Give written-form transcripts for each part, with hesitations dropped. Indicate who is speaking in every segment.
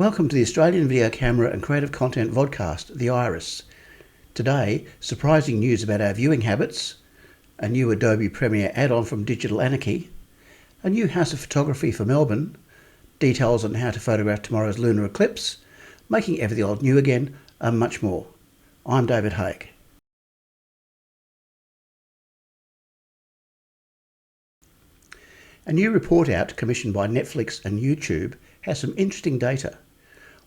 Speaker 1: Welcome to the Australian Videocamera and Creative Content VODCAST, the URSA. Today, surprising news about our viewing habits, a new Adobe Premiere add-on from Digital Anarchy, a new house of photography for Melbourne, details on how to photograph tomorrow's lunar eclipse, making everything old new again, and much more. I'm David Haig. A new report out commissioned by Netflix and YouTube has some interesting data.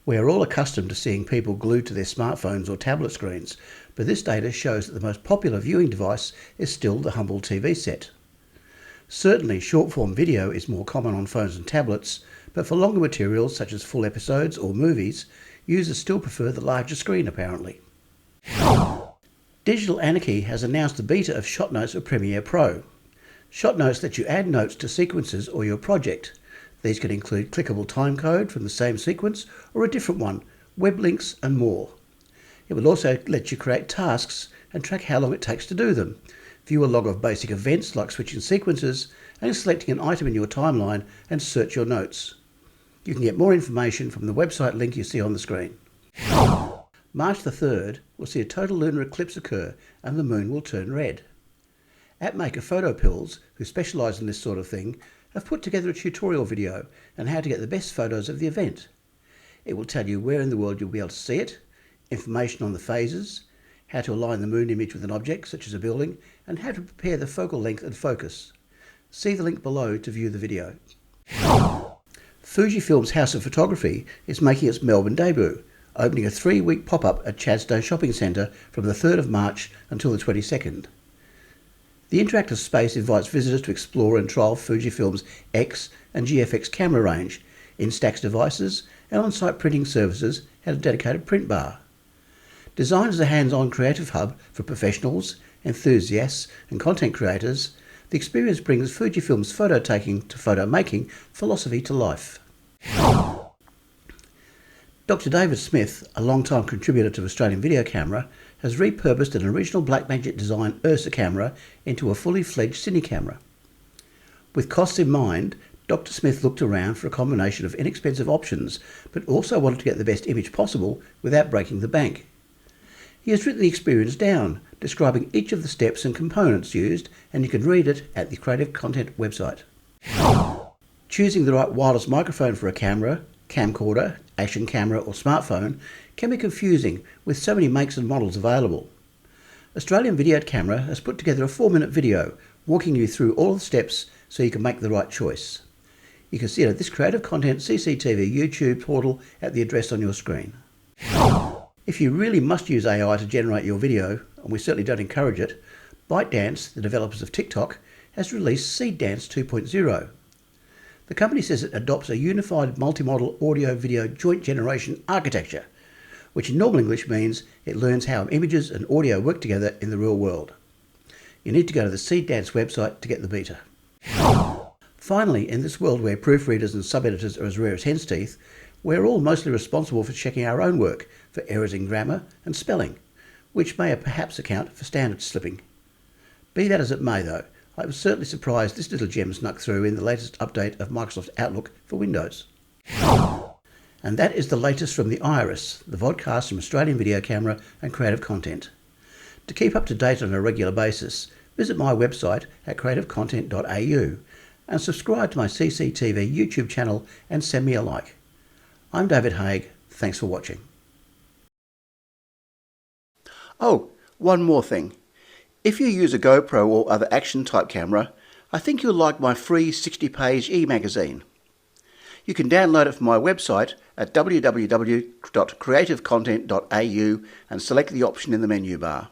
Speaker 1: We are all accustomed to seeing people glued to their smartphones or tablet screens, but this data shows that the most popular viewing device is still the humble TV set. Certainly short-form video is more common on phones and tablets, but for longer materials such as full episodes or movies, users still prefer the larger screen apparently. Digital Anarchy has announced the beta of ShotNote for Premiere Pro. ShotNote lets you add notes to sequences or your project. These can include clickable timecode from the same sequence or a different one, web links and more. It will also let you create tasks and track how long it takes to do them, view a log of basic events like switching sequences and selecting an item in your timeline and search your notes. You can get more information from the website link you see on the screen. March the 3rd will see a total lunar eclipse occur and the moon will turn red. App maker PhotoPills, who specialise in this sort of thing, have put together a tutorial video on how to get the best photos of the event. It will tell you where in the world you'll be able to see it, information on the phases, how to align the moon image with an object such as a building, and how to prepare the focal length and focus. See the link below to view the video. Fujifilm's House of Photography is making its Melbourne debut, opening a 3-week pop-up at Chadstone Shopping Centre from the 3rd of March until the 22nd. The interactive space invites visitors to explore and trial Fujifilm's X and GFX camera range, Instax devices and on-site printing services and a dedicated print bar. Designed as a hands-on creative hub for professionals, enthusiasts and content creators, the experience brings Fujifilm's photo-taking to photo-making philosophy to life. Dr. David Smith, a long-time contributor to Australian Videocamera, has repurposed an original Blackmagic design URSA camera into a fully fledged cinecamera. With costs in mind, Dr. Smith looked around for a combination of inexpensive options, but also wanted to get the best image possible without breaking the bank. He has written the experience down, describing each of the steps and components used, and you can read it at the Creative Content website. Choosing the right wireless microphone for a camera, camcorder, action camera or smartphone can be confusing with so many makes and models available. Australian Videocamera has put together a 4-minute video walking you through all the steps so you can make the right choice. You can see it at this Creative Content CCTV YouTube portal at the address on your screen. If you really must use AI to generate your video, and we certainly don't encourage it, ByteDance, the developers of TikTok, has released Seedance 2.0. The company says it adopts a unified multimodal audio-video joint generation architecture, which in normal English means it learns how images and audio work together in the real world. You need to go to the Seedance website to get the beta. Finally, in this world where proofreaders and sub-editors are as rare as hen's teeth, we're all mostly responsible for checking our own work for errors in grammar and spelling, which may perhaps account for standards slipping. Be that as it may though, I was certainly surprised this little gem snuck through in the latest update of Microsoft Outlook for Windows. And that is the latest from the IRIS, the VODCAST from Australian Videocamera and Creative Content. To keep up to date on a regular basis, visit my website at creativecontent.au and subscribe to my CCTV YouTube channel and send me a like. I'm David Haig. Thanks for watching. Oh, one more thing. If you use a GoPro or other action-type camera, I think you'll like my free 60-page e-magazine. You can download it from my website at www.creativecontent.au and select the option in the menu bar.